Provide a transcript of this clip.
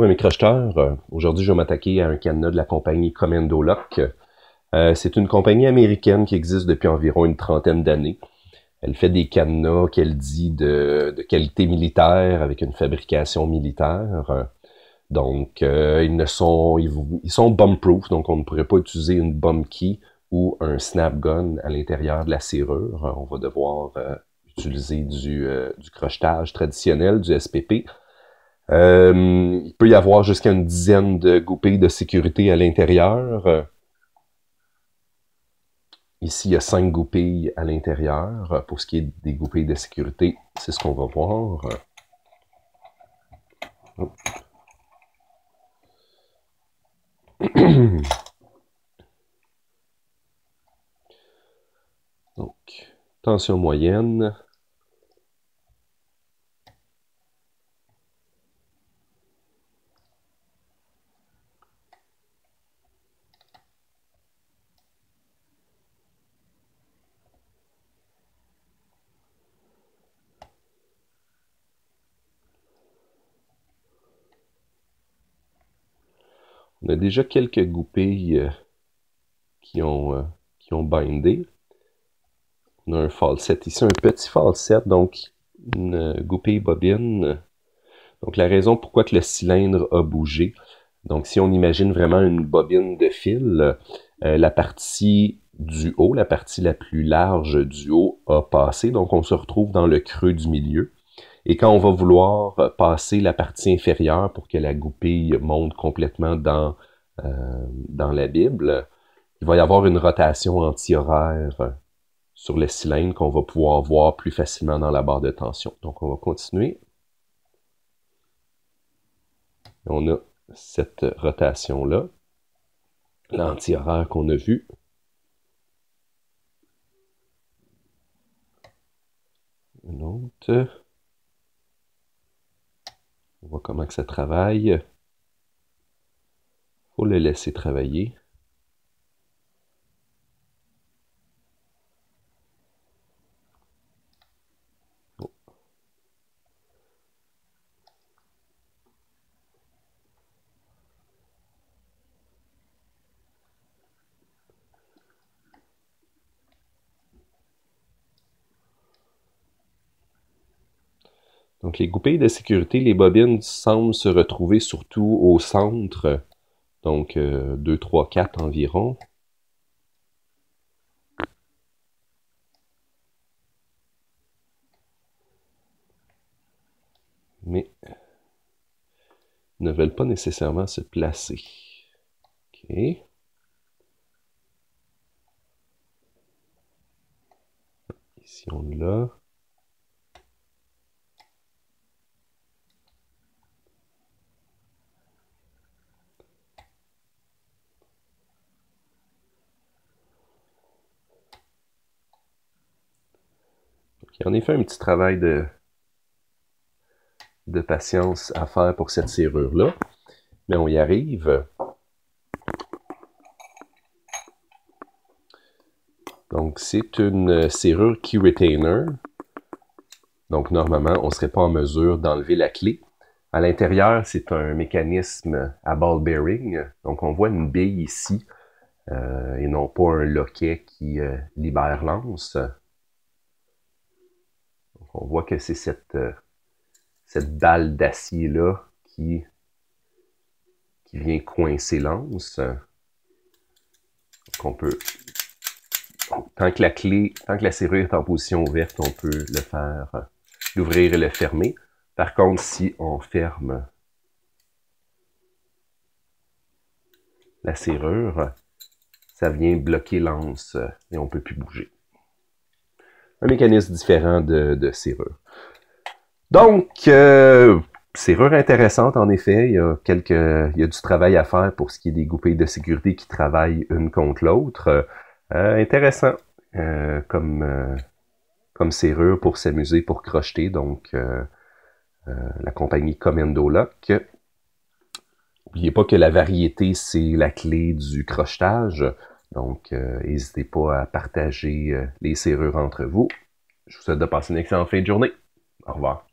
mes crocheteurs. Aujourd'hui, je vais m'attaquer à un cadenas de la compagnie Commando Lock. C'est une compagnie américaine qui existe depuis environ une trentaine d'années. Elle fait des cadenas qu'elle dit de qualité militaire avec une fabrication militaire. Donc, ils sont bomb-proof, donc on ne pourrait pas utiliser une bomb key ou un snap gun à l'intérieur de la serrure. On va devoir utiliser du crochetage traditionnel, du SPP. Il peut y avoir jusqu'à une dizaine de goupilles de sécurité à l'intérieur. Ici, il y a 5 goupilles à l'intérieur. Pour ce qui est des goupilles de sécurité, c'est ce qu'on va voir. Donc, tension moyenne. On a déjà quelques goupilles qui ont bindé. On a un falset ici, un petit falset, donc une goupille bobine. Donc la raison pourquoi que le cylindre a bougé. Donc si on imagine vraiment une bobine de fil, la partie du haut, la partie la plus large du haut a passé. Donc on se retrouve dans le creux du milieu. Et quand on va vouloir passer la partie inférieure pour que la goupille monte complètement dans la Bible, il va y avoir une rotation anti-horaire sur le cylindre qu'on va pouvoir voir plus facilement dans la barre de tension. Donc on va continuer. On a cette rotation-là, l'anti-horaire qu'on a vu. Une autre. On voit comment que ça travaille. Faut le laisser travailler. Oh. Donc les goupilles de sécurité, les bobines semblent se retrouver surtout au centre. Donc 2, 3, 4 environ. Mais ne veulent pas nécessairement se placer. OK. Ici, on l'a. Il y a en effet un petit travail de patience à faire pour cette serrure-là. Mais on y arrive. Donc, c'est une serrure key retainer. Donc, normalement, on ne serait pas en mesure d'enlever la clé. À l'intérieur, c'est un mécanisme à ball bearing. Donc, on voit une bille ici et non pas un loquet qui libère l'anse. On voit que c'est cette balle d'acier-là qui vient coincer l'anse. Donc, on peut... Tant que la serrure est en position ouverte, on peut le faire, l'ouvrir et le fermer. Par contre, si on ferme la serrure, ça vient bloquer l'anse et on ne peut plus bouger. Un mécanisme différent de serrure. Donc, serrure intéressante en effet. Il y a du travail à faire pour ce qui est des goupilles de sécurité qui travaillent une contre l'autre. Intéressant comme serrure pour s'amuser, pour crocheter. Donc, la compagnie Commando Lock. N'oubliez pas que la variété, c'est la clé du crochetage. Donc, n'hésitez pas à partager les serrures entre vous. Je vous souhaite de passer une excellente fin de journée. Au revoir.